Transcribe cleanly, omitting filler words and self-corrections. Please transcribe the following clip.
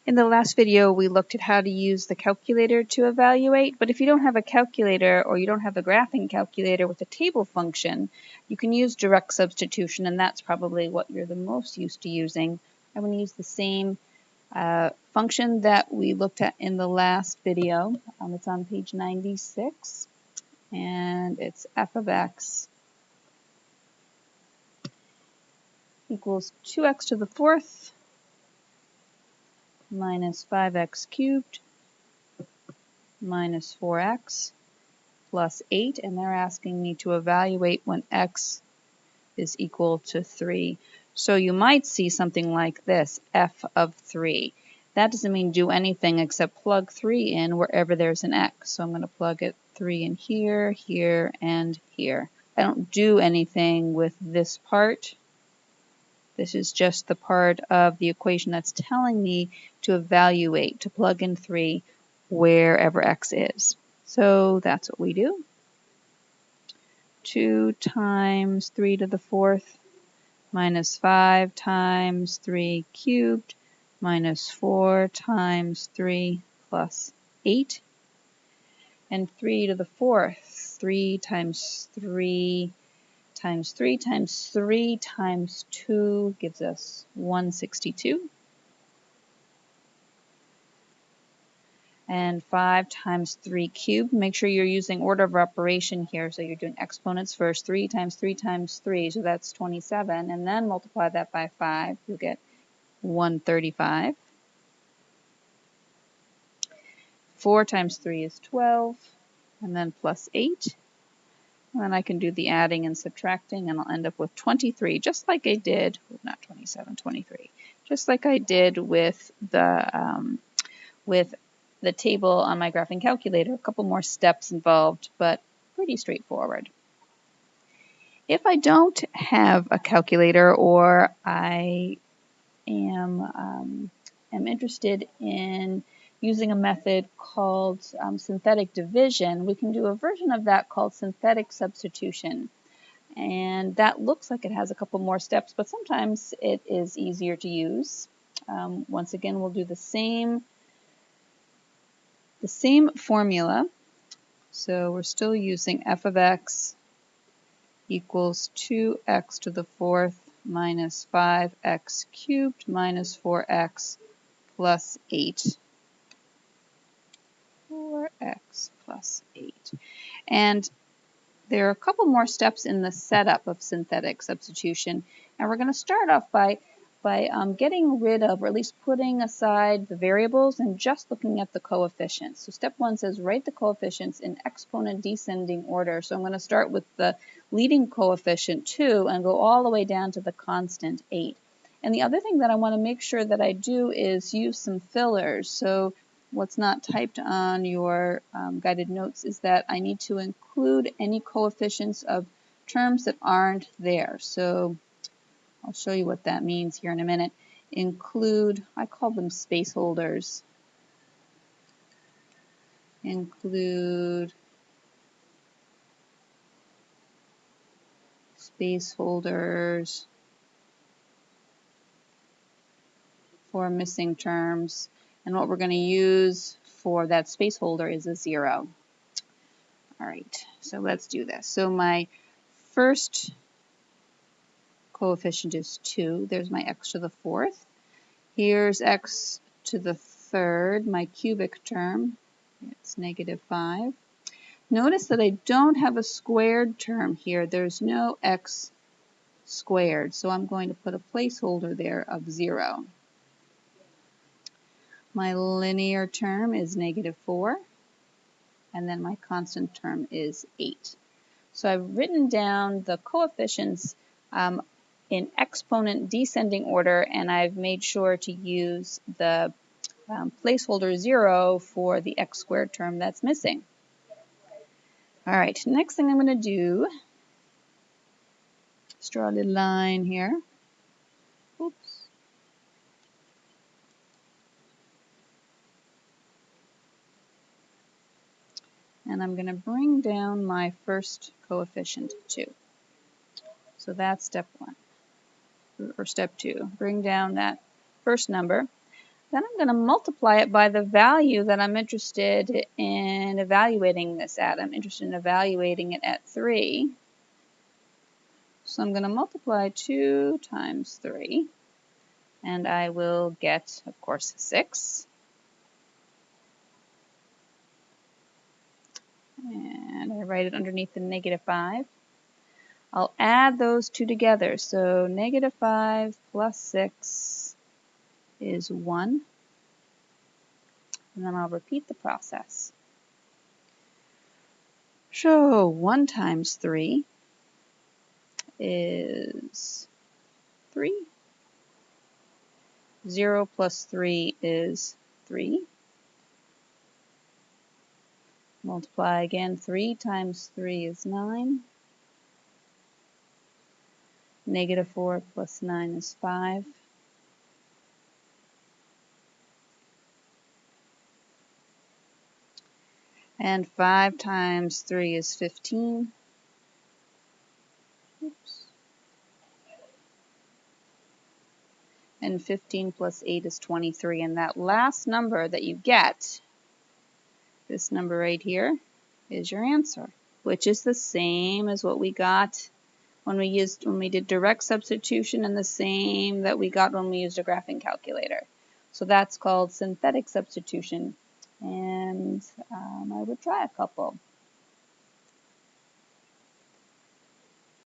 In the last video, we looked at how to use the calculator to evaluate, but if you don't have a calculator or you don't have a graphing calculator with a table function, you can use direct substitution, and that's probably what you're the most used to using. I'm going to use the same function that we looked at in the last video. It's on page 96, and it's f of x equals 2x to the fourth minus 5x cubed minus 4x plus 8, and they're asking me to evaluate when x is equal to 3. So you might see something like this, f of 3. That doesn't mean do anything except plug 3 in wherever there's an x. So I'm going to plug it 3 in here, here, and here. I don't do anything with this part. This is just the part of the equation that's telling me to evaluate, to plug in 3 wherever x is. So that's what we do. 2 times 3 to the fourth minus 5 times 3 cubed minus 4 times 3 plus 8. And 3 to the fourth, 3 times 3 times 3 times 3 times 2 gives us 162. And 5 times 3 cubed. Make sure you're using order of operation here, so you're doing exponents first. 3 times 3 times 3, so that's 27. And then multiply that by 5, you'll get 135. 4 times 3 is 12, and then plus 8. And then I can do the adding and subtracting, and I'll end up with 23, just like I did, not 27, 23, just like I did with the table on my graphing calculator. A couple more steps involved, but pretty straightforward. If I don't have a calculator, or I am interested in using a method called synthetic division, we can do a version of that called synthetic substitution. And that looks like it has a couple more steps, but sometimes it is easier to use. Once again, we'll do the same formula. So we're still using f of x equals 2x to the fourth minus 5x cubed minus 4x plus 8. 4x plus 8. And there are a couple more steps in the setup of synthetic substitution. And we're going to start off by getting rid of, or at least putting aside, the variables and just looking at the coefficients. So step 1 says write the coefficients in exponent descending order. So I'm going to start with the leading coefficient 2 and go all the way down to the constant 8. And the other thing that I want to make sure that I do is use some fillers. So what's not typed on your guided notes is that I need to include any coefficients of terms that aren't there. So I'll show you what that means here in a minute. Include, I call them space holders. Include space holders for missing terms. And what we're going to use for that space holder is a 0. All right, so let's do this. So my first coefficient is 2. There's my x to the fourth. Here's x to the third, my cubic term. It's negative 5. Notice that I don't have a squared term here. There's no x squared, so I'm going to put a placeholder there of 0. My linear term is negative 4, and then my constant term is 8. So I've written down the coefficients in exponent descending order, and I've made sure to use the placeholder 0 for the x squared term that's missing. All right, next thing I'm going to do is draw a little line here. Oops. And I'm going to bring down my first coefficient 2. So that's step 1, or step 2. Bring down that first number. Then I'm going to multiply it by the value that I'm interested in evaluating this at. I'm interested in evaluating it at 3. So I'm going to multiply 2 times 3, and I will get, of course, 6. And I write it underneath the negative 5. I'll add those two together. So negative 5 plus 6 is 1. And then I'll repeat the process. So 1 times 3 is 3. 0 plus 3 is 3. Multiply again. 3 times 3 is 9. Negative 4 plus 9 is 5. And 5 times 3 is 15. Oops. And 15 plus 8 is 23. And that last number that you get, this number right here, is your answer, which is the same as what we got when we did direct substitution, and the same that we got when we used a graphing calculator. So that's called synthetic substitution. And I would try a couple.